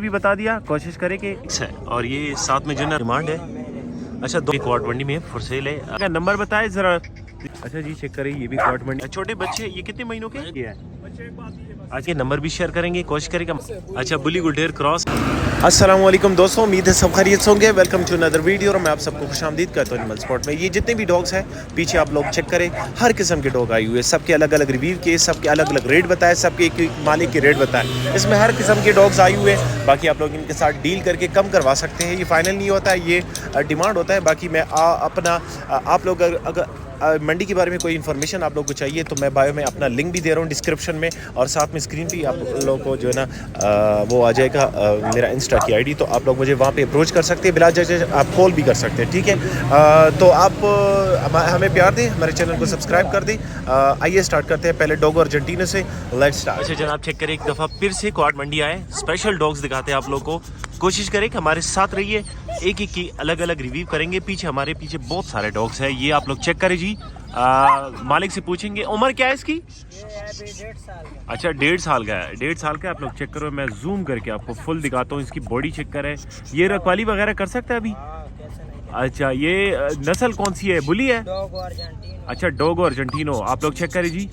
भी बता दिया, कोशिश करें कि और ये साथ में जो ना डिमांड है। अच्छा, दो क्वार्ट मंडी में फॉर सेल है। अगर नंबर बताए जरा। अच्छा जी, चेक करें, ये भी क्वार्ट मंडी। छोटे बच्चे ये कितने महीनों के ये है? अच्छा, नंबर भी शेयर करेंगे, कोशिश करेगा। अच्छा, बुली गुडेर क्रॉस। अस्सलाम वालेकुम दोस्तों, उम्मीद है सब खैरियत से होंगे। वेलकम टू अनदर वीडियो और मैं आप सबको खुशामदीद करता हूँ एनिमल स्पॉट में। ये जितने भी डॉग्स हैं पीछे आप लोग चेक करें, हर किस्म के डॉग आए हुए, सबके अलग अलग रिव्यू के, सबके अलग अलग रेट बताए, सबके एक मालिक के रेट बताए। इसमें हर किस्म के डॉग्स आए हुए हैं। बाकी आप लोग इनके साथ डील करके कम करवा सकते हैं। ये फाइनल नहीं होता है, ये डिमांड होता है। बाकी मैं आप लोग अगर मंडी के बारे में कोई इन्फॉर्मेशन आप लोग को चाहिए तो मैं बायो में अपना लिंक भी दे रहा हूँ डिस्क्रिप्शन में, और साथ में स्क्रीन पे आप लोगों को जो है ना वो आ जाएगा मेरा इंस्टा की आईडी, तो आप लोग मुझे वहाँ पे अप्रोच कर सकते हैं, बिला जज आप कॉल भी कर सकते हैं, ठीक है। तो आप हमें प्यार दें, हमारे चैनल को सब्सक्राइब कर दें। आइए स्टार्ट करते हैं पहले डॉग अर्जेंटीना से। Let's start. अच्छा जनाब, चेक करें, एक दफ़ा फिर से क्वार्ट मंडी आए, स्पेशल डॉग्स दिखाते हैं आप लोग को। कोशिश करें कि हमारे साथ रहिए, एक एक की अलग अलग रिव्यू करेंगे। हमारे पीछे बहुत सारे डॉग्स हैं, ये आप लोग चेक करें जी। मालिक से पूछेंगे उम्र क्या है इसकी। अच्छा, 1.5 साल का है, 1.5 साल का। आप लोग चेक करो, मैं जूम करके आपको फुल दिखाता हूँ। इसकी बॉडी चेक करें, ये रखवाली वगैरह कर सकता है अभी। अच्छा, ये नस्ल कौन सी है, बुली है? अच्छा, डोगो अर्जेंटीनो। आप लोग चेक करें जी।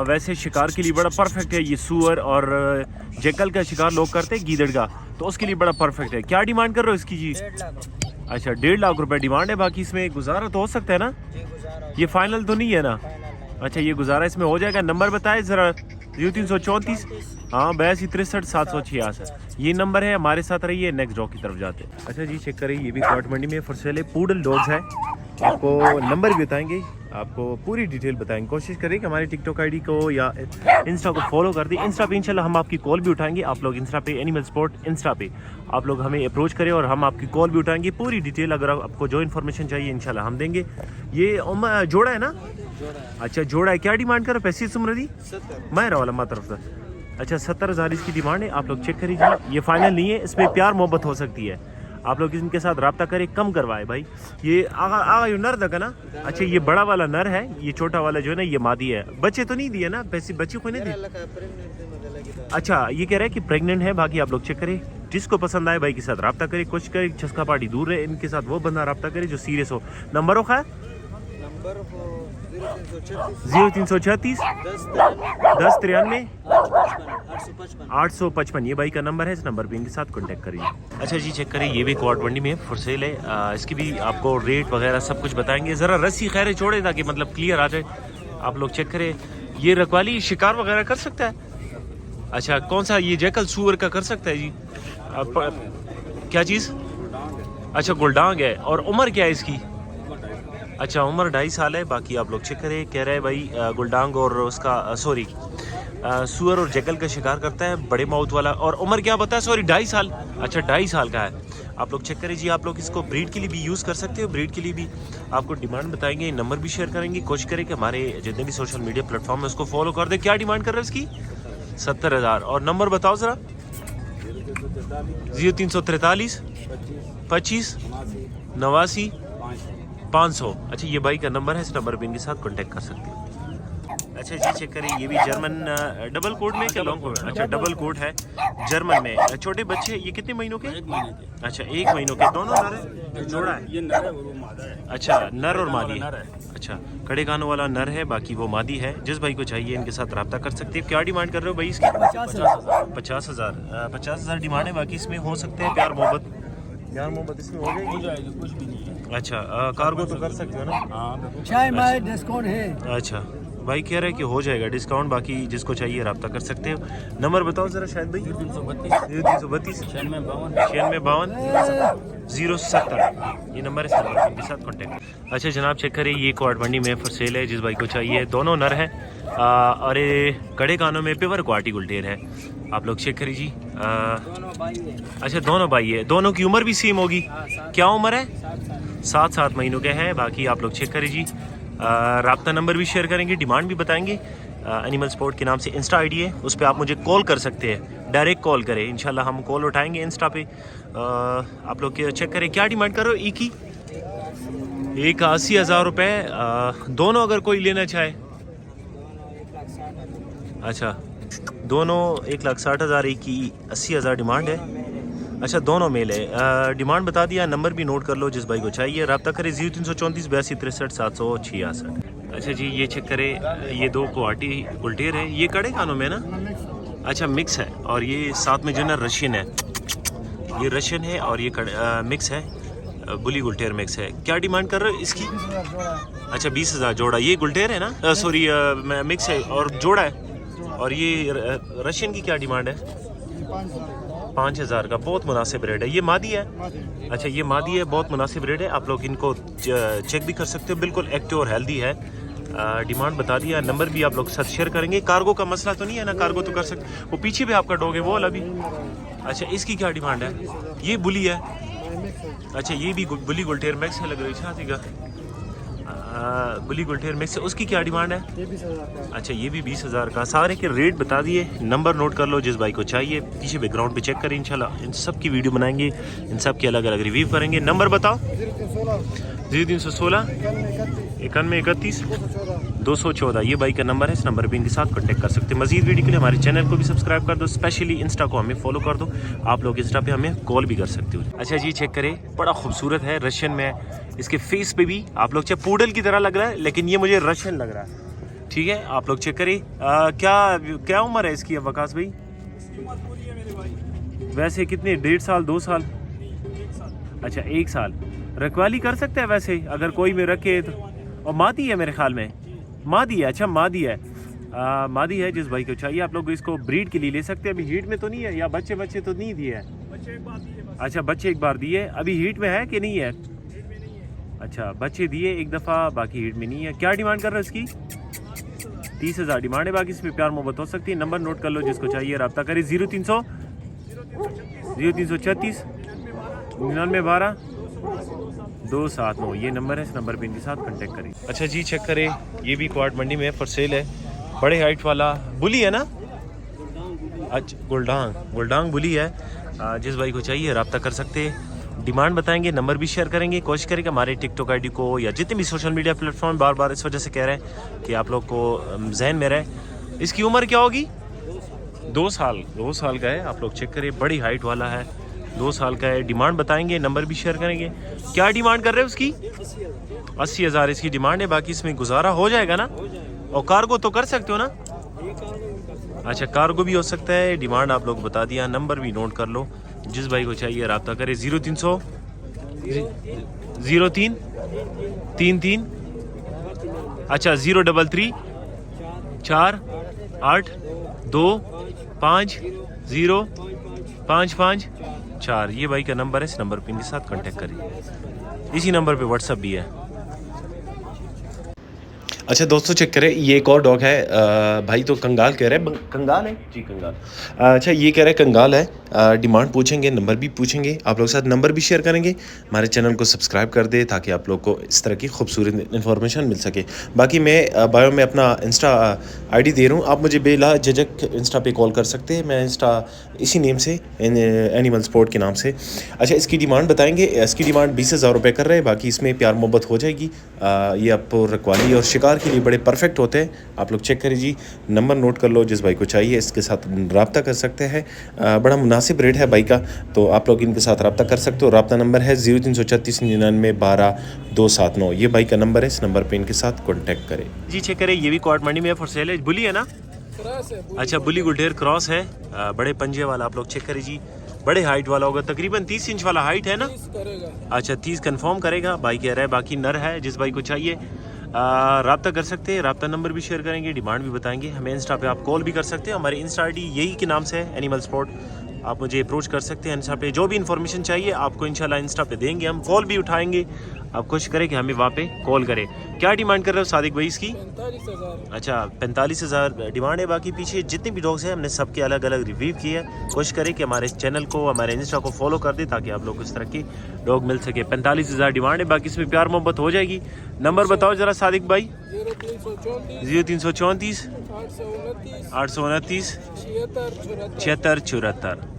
वैसे शिकार के लिए बड़ा परफेक्ट है ये। सुअर और जैकल का शिकार लोग करते हैं, गीदड़ का, तो उसके लिए बड़ा परफेक्ट है। क्या डिमांड कर रहे हो इसकी जी? 1.5 लाख। अच्छा, 1.5 लाख रुपए डिमांड है। बाकी इसमें गुजारा तो हो सकता है ना? ये फाइनल तो नहीं है ना? अच्छा, ये गुजारा इसमें हो जाएगा। नंबर बताए ज़रा। 0334 हाँ 82 63 766 ये नंबर है। हमारे साथ रहिए, नेक्स्ट डॉग की तरफ जाते हैं। अच्छा जी, चेक करिए, ये भी क्वार्ट मंडी में फॉर सेल है, पूडल डॉग्स है। आपको नंबर भी बताएंगे, आपको पूरी डिटेल बताएंगे। कोशिश करें कि हमारी टिकटॉक आईडी को या इंस्टा को फॉलो कर दें। इंस्टा पे इंशाल्लाह हम आपकी कॉल भी उठाएंगे। आप लोग इंस्टा पे एनिमल स्पॉट इंस्टा पे आप लोग हमें अप्रोच करें और हम आपकी कॉल भी उठाएंगे। पूरी डिटेल अगर आपको जो इन्फॉर्मेशन चाहिए इंशाल्लाह हम देंगे। ये जोड़ा है ना? अच्छा, जोड़ा है। क्या डिमांड करो पैसे सुमरदी? मैं वाला माँ तरफ से। अच्छा, 70,000 इसकी डिमांड है। आप लोग चेक करिए, ये फाइनल नहीं है, इसमें प्यार मोहब्बत हो सकती है। आप लोग इनके साथ रब्ता करें, कम करवाए भाई। ये आगा ये नर दगा ना? अच्छा, ये बड़ा वाला नर है, ये छोटा वाला जो है ना ये मादी है। बच्चे तो नहीं दिए ना? पैसे बच्चे को नहीं दिए? अच्छा, ये कह रहा है कि प्रेग्नेंट है। बाकी आप लोग चेक करें, जिसको पसंद आए भाई के साथ रब्ता करें। कोशिश करें चस्का पार्टी दूर रहे, इनके साथ वो बंदा रब्ता करे जो सीरियस हो। नंबर हो खा 0336 10 93 855 ये भाई का नंबर है। इस नंबर पे इनके साथ कांटेक्ट करिए। अच्छा जी, चेक करें, ये भी क्वार्ट मंडी में फॉर सेल है। इसकी भी आपको रेट वगैरह सब कुछ बताएंगे। ज़रा रस्सी खैर छोड़े ताकि मतलब क्लियर आ जाए। आप लोग चेक करें, ये रखवाली शिकार वगैरह कर सकता है। अच्छा, कौन सा ये जैकल सुअर का कर सकता है जी? क्या चीज़? अच्छा, गुलडांग है। और उम्र क्या है इसकी? अच्छा, उम्र 2.5 साल है। बाकी आप लोग चेक करें, कह रहे हैं भाई गुलडांग और उसका सॉरी सुअर और जैकल का शिकार करता है, बड़े माउथ वाला। और उम्र क्या बताया? सॉरी 2.5 साल। अच्छा, 2.5 साल का है। आप लोग चेक करें जी। आप लोग इसको ब्रीड के लिए भी यूज़ कर सकते हो, ब्रीड के लिए भी आपको डिमांड बताएंगे, नंबर भी शेयर करेंगे। कोशिश करें कि हमारे जितने भी सोशल मीडिया प्लेटफॉर्म है उसको फॉलो कर दे। क्या डिमांड कर रहे हैं इसकी? 70,000। और नंबर बताओ ज़रा। 0343 25 89 500। अच्छा, ये भाई का नंबर है, इस नंबर पे इनके साथ कांटेक्ट कर सकते हैं। अच्छा जी, चेक करें, ये भी जर्मन डबल कोड में क्या लॉन्ग कोड? अच्छा, डबल कोड है जर्मन में। छोटे बच्चे ये कितने महीनों के? 1 महीने के। अच्छा, 1 महीनों के। दोनों नर है, जोड़ा है? ये नर है और वो मादा है। अच्छा, नर और मादी। नर है। अच्छा, कड़े कानों वाला नर है, बाकी वो मादी है। जिस भाई को चाहिए इनके साथ रब्ता कर सकते हैं। क्या डिमांड कर रहे हो भाई इसकी? 50,000 50,000 डिमांड है। बाकी इसमें हो सकते हैं प्यार मोहब्बत इसमें हो जाएगी, कुछ भी नहीं है। अच्छा, कार्गो तो कर सकते हो ना? हाँ, चाय माय डिस्काउंट है। अच्छा, भाई कह रहा है कि हो जाएगा डिस्काउंट। बाकी जिसको चाहिए रब्ता कर सकते हो। नंबर बताओ ज़रा शायद भाई। 332 96 52 070 ये नंबर है, इस नंबर के साथ कॉन्टेक्ट। अच्छा जनाब, चेक करें, ये क्वार्ट मंडी में फॉर सेल है, जिस भाई को चाहिए। दोनों नर है और ये कड़े कानों में पेवर क्वालिटी गुलटेर है। आप लोग चेक करिए जी। अच्छा, दोनों भाई है। दोनों की उम्र भी सेम होगी? क्या उम्र है? 7 महीनों के हैं। बाकी आप लोग चेक करिए जी। राब्ता नंबर भी शेयर करेंगे, डिमांड भी बताएंगे। एनिमल स्पॉट के नाम से इंस्टा आईडी है, उस पर आप मुझे कॉल कर सकते हैं। डायरेक्ट कॉल करें, इंशाल्लाह हम कॉल उठाएंगे इंस्टा पे। आप लोग चेक करें, क्या डिमांड करो एक ही? 80,000 रुपये। दोनों अगर कोई लेना चाहे? अच्छा, दोनों 1,60,000, एक की 80,000 डिमांड है। अच्छा दोनों मेल है। डिमांड बता दिया, नंबर भी नोट कर लो जिस भाई को चाहिए। रब्ता करें 0334 82 63 766। अच्छा जी ये चेक करें, ये दो गुवाहाटी गुलटेर है, ये कड़े खानों में ना, अच्छा मिक्स है। और ये साथ में जो है ना रशियन है, ये रशियन है और ये मिक्स है, बुली गुलटेर मिक्स है। क्या डिमांड कर रहे हो इसकी? अच्छा 20,000 जोड़ा। ये गुलटेर है ना, सॉरी मिक्स है और जोड़ा है। और ये रशियन की क्या डिमांड है? 5,000 का, बहुत मुनासिब रेट है। ये मादी है? अच्छा ये मादी है, बहुत मुनासिब रेट है। आप लोग इनको चेक भी कर सकते हो, बिल्कुल एक्टिव और हेल्दी है। डिमांड बता दिया, नंबर भी आप लोग साथ शेयर करेंगे। कार्गो का मसला तो नहीं है ना? कार्गो तो कर सकते। वो पीछे भी आपका डॉग है वो वाला भी? अच्छा इसकी क्या डिमांड है? ये बुली है? अच्छा ये भी बुली गुलटेर मैक्स है, लग रही है का बुली गुलटेर मिक्स है। उसकी क्या डिमांड है? अच्छा ये भी 20,000 का। सारे के रेट बता दिए, नंबर नोट कर लो जिस भाई को चाहिए। पीछे बैकग्राउंड पे चेक करें, इंशाल्लाह इन सब की वीडियो बनाएंगे, इन सब की अलग अलग रिव्यू करेंगे। नंबर बताओ। 0316 91 31 214 ये भाई का नंबर है। इस नंबर पे इनके साथ कांटेक्ट कर सकते हैं। मजीद वीडियो के लिए हमारे चैनल को भी सब्सक्राइब कर दो, स्पेशली इंस्टा को हमें फॉलो कर दो। आप लोग इंस्टा पे हमें कॉल भी कर सकते हो। अच्छा जी चेक करें, बड़ा खूबसूरत है, रशियन में। इसके फेस पे भी आप लोग चाहे पूडल की तरह लग रहा है, लेकिन ये मुझे रशियन लग रहा है। ठीक है आप लोग चेक करें। क्या उम्र है इसकी वकास भाई? वैसे कितने, 1.5 साल 2 साल? अच्छा 1 साल। रखवाली कर सकते हैं वैसे अगर कोई में रखे तो। और मादी है मेरे ख्याल में, मादी है। अच्छा मादी है, मादी है। जिस भाई को चाहिए आप लोग इसको ब्रीड के लिए ले सकते हैं। अभी हीट में तो नहीं है, या बच्चे तो नहीं दिए है? अच्छा बच्चे एक बार दिए, अभी हीट में है कि नहीं है? अच्छा बच्चे दिए एक दफ़ा, बाकी हीट में नहीं है। क्या डिमांड कर रहे हो इसकी? 30,000 डिमांड है, बाकी इसमें प्यार मोहब्बत हो सकती है। नंबर नोट कर लो जिसको चाहिए, रब्ता करें 0300 0336 9912 279 ये नंबर है। इस नंबर पे इनके साथ कांटेक्ट करें। अच्छा जी चेक करें, ये भी क्वाड मंडी में फॉर सेल है, बड़े हाइट वाला बुली है ना? अच्छा गुलडांग बुली है। जिस भाई को चाहिए रब्ता कर सकते हैं। डिमांड बताएंगे, नंबर भी शेयर करेंगे। कोशिश करेंगे हमारे टिकटॉक आईडी को या जितने भी सोशल मीडिया प्लेटफॉर्म बार बार इस वजह से कह रहे हैं कि आप लोग को जहन में रहे। इसकी उम्र क्या होगी? 2 साल का है। आप लोग चेक करें, बड़ी हाइट वाला है, 2 साल का है। डिमांड बताएंगे, नंबर भी शेयर करेंगे। क्या डिमांड कर रहे हैं उसकी? 80,000 इसकी डिमांड है, बाकी इसमें गुजारा हो जाएगा ना? और कार्गो तो कर सकते हो ना? अच्छा कार्गो भी हो सकता है। डिमांड आप लोग बता दिया, नंबर भी नोट कर लो। जिस भाई को चाहिए रब्ता करें 0300 03 33 अच्छा 033 4 8 2 5 0 5 5 4 ये भाई का नंबर है। इस नंबर पे इनके साथ कांटेक्ट करिए। इसी नंबर पे व्हाट्सअप भी है। अच्छा दोस्तों चेक करें, ये एक और डॉग है। भाई तो कंगाल कह रहे हैं, कंगाल है जी कंगाल। अच्छा ये कह रहे हैं कंगाल है। डिमांड पूछेंगे, नंबर भी पूछेंगे। आप लोग साथ नंबर भी शेयर करेंगे। हमारे चैनल को सब्सक्राइब कर दे ताकि आप लोग को इस तरह की खूबसूरत इन्फॉर्मेशन मिल सके। बाकी मैं बायो में अपना इंस्टा आईडी दे रहा हूँ, आप मुझे बेला झिझक इंस्टा पे कॉल कर सकते हैं। मैं इंस्टा इसी नेम से, एनिमल स्पोर्ट के नाम से। अच्छा इसकी डिमांड बताएंगे। इसकी डिमांड 20,000 रुपये कर रहे हैं, बाकी इसमें प्यार मोहब्बत हो जाएगी। ये आपको रखवाली और शिकार के लिए बड़े परफेक्ट होते हैं। आप लोग चेक करें जी, नंबर नोट कर लो। जिस भाई को चाहिए इसके साथ रब्ता कर सकते हैं। बड़ा मुनासिब रेट है भाई का, तो आप लोग इनके साथ रब्ता कर सकते हो। रब्ता नंबर है 0336 99 12 279 ये भाई का नंबर है। इस नंबर पे इनके साथ कॉन्टैक्ट करें जी। चेक करें, ये भी क्वाड मंडी में फॉर सेल है। बुली है ना? अच्छा बुली गुलटेर क्रॉस है, बड़े पंजे वाला। आप लोग चेक करें जी, बड़े हाइट वाला होगा, तकरीबन 30 इंच वाला हाइट है ना? अच्छा 30 कंफर्म करेगा भाई कह रहा है। बाकी नर है, जिस भाई को चाहिए रब्ता कर सकते हैं। रब्ता नंबर भी शेयर करेंगे, डिमांड भी बताएंगे। हमें इंस्टा पे आप कॉल भी कर सकते हैं। हमारे इंस्टा आईडी यही के नाम से है, एनिमल स्पोर्ट। आप मुझे अप्रोच कर सकते हैं इंस्टा पे। जो भी इन्फॉर्मेशन चाहिए आपको इंशाल्लाह इंस्टा पे देंगे, हम कॉल भी उठाएंगे। आप कोशिश करें कि हमें वहाँ पे कॉल करें। क्या डिमांड कर रहे हो सादिक भाई इसकी? 45,000। अच्छा 45,000 डिमांड है। बाकी पीछे जितने भी डॉग्स हैं हमने सबके अलग अलग रिव्यू किए हैं। कोशिश करें कि हमारे चैनल को, हमारे इंस्टा को फॉलो कर दे ताकि आप लोग को इस तरह की डॉग मिल सके। 45,000 डिमांड है, बाकी इसमें प्यार मोहब्बत हो जाएगी। नंबर बताओ ज़रा सादिक भाई। 0334 829 76 74